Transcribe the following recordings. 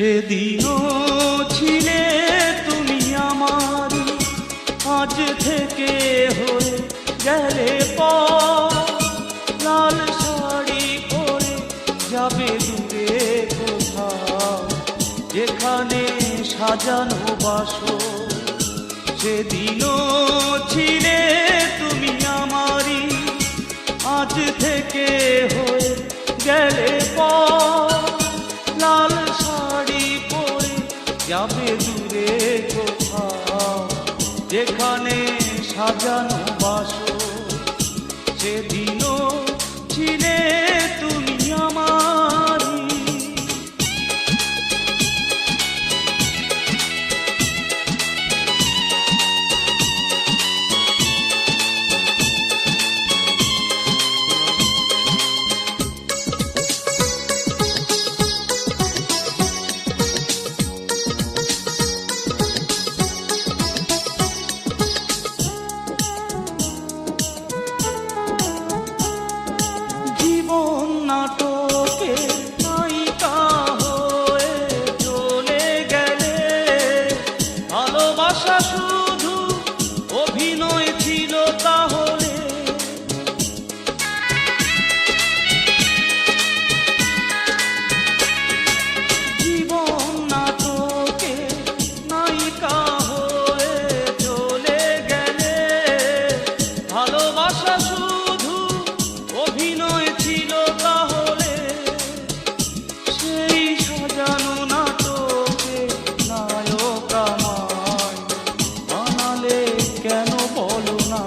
সেদিনও ছিলে তুমি আমার, আজ থেকে হয়ে গেলে পর। লাল শাড়ি পরে যাবে দূরে কোথাও, যেখানে সাজানো বাসর। সেদিনও ছিলে তুমি আমারই, আজ থেকে হয়ে গেলে পর। লাল শাড়ি পরে যাবে দূরে কোথাও, যেখানে সাজানো বাসর। সেদিনও ছিলে তুমি আমারই। নাটকে নায়িকা হয়ে চলে গেলে, ভালোবাসা শুধু অভিনয় ছিল তাহলে। জীবন নাটকে নায়িকা হয়ে চলে গেলে, ভালোবাসা শুধু অভিনয় ছিল তাহলে। সেই সাজানো নাটকে নায়ক আমায় বানালে কেন বলো না।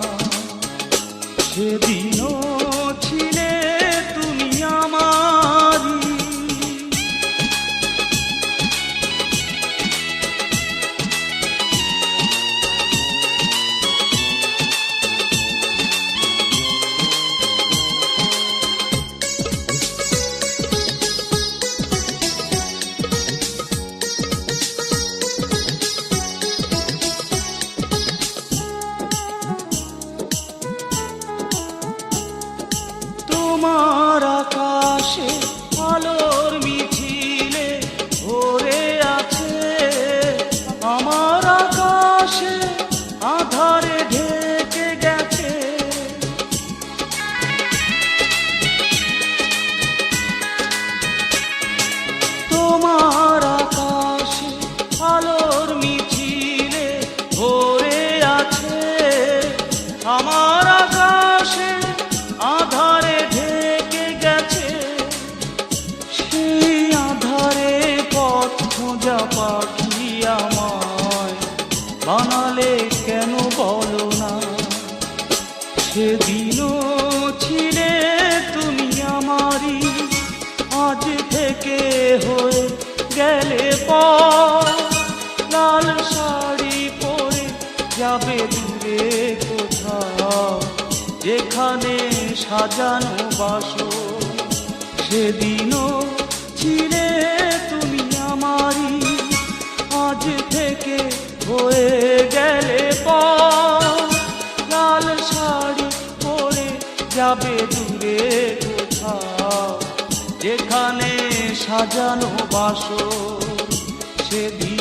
সেদিনও ছিলে তুমি আমারই। তোমার আকাশে আলোর মিছিলে ভরে আছে, আমার আকাশে আধারে ঢেকে গেছে। তোমার আকাশে আলোর মিছিলে ভরে আছে, আমার আকাশে আধারে ঢেকে গেছে। সেই আধারে পথ খোঁজা পাখি আমায় বানালে কেন বলো না। সেদিনও ছিলে তুমি আমারই, আজ থেকে হয়ে গেলে পর। লাল শাড়ি পরে যাবে দূরে কোথাও, যেখানে সাজানো বাসর। সেদিনও ছিলে তুমি আমারই, আজ থেকে হয়ে গেলে পর। লাল শাড়ি পরে যাবে দূরে কোথাও, যেখানে সাজানো বাসর। সেদিন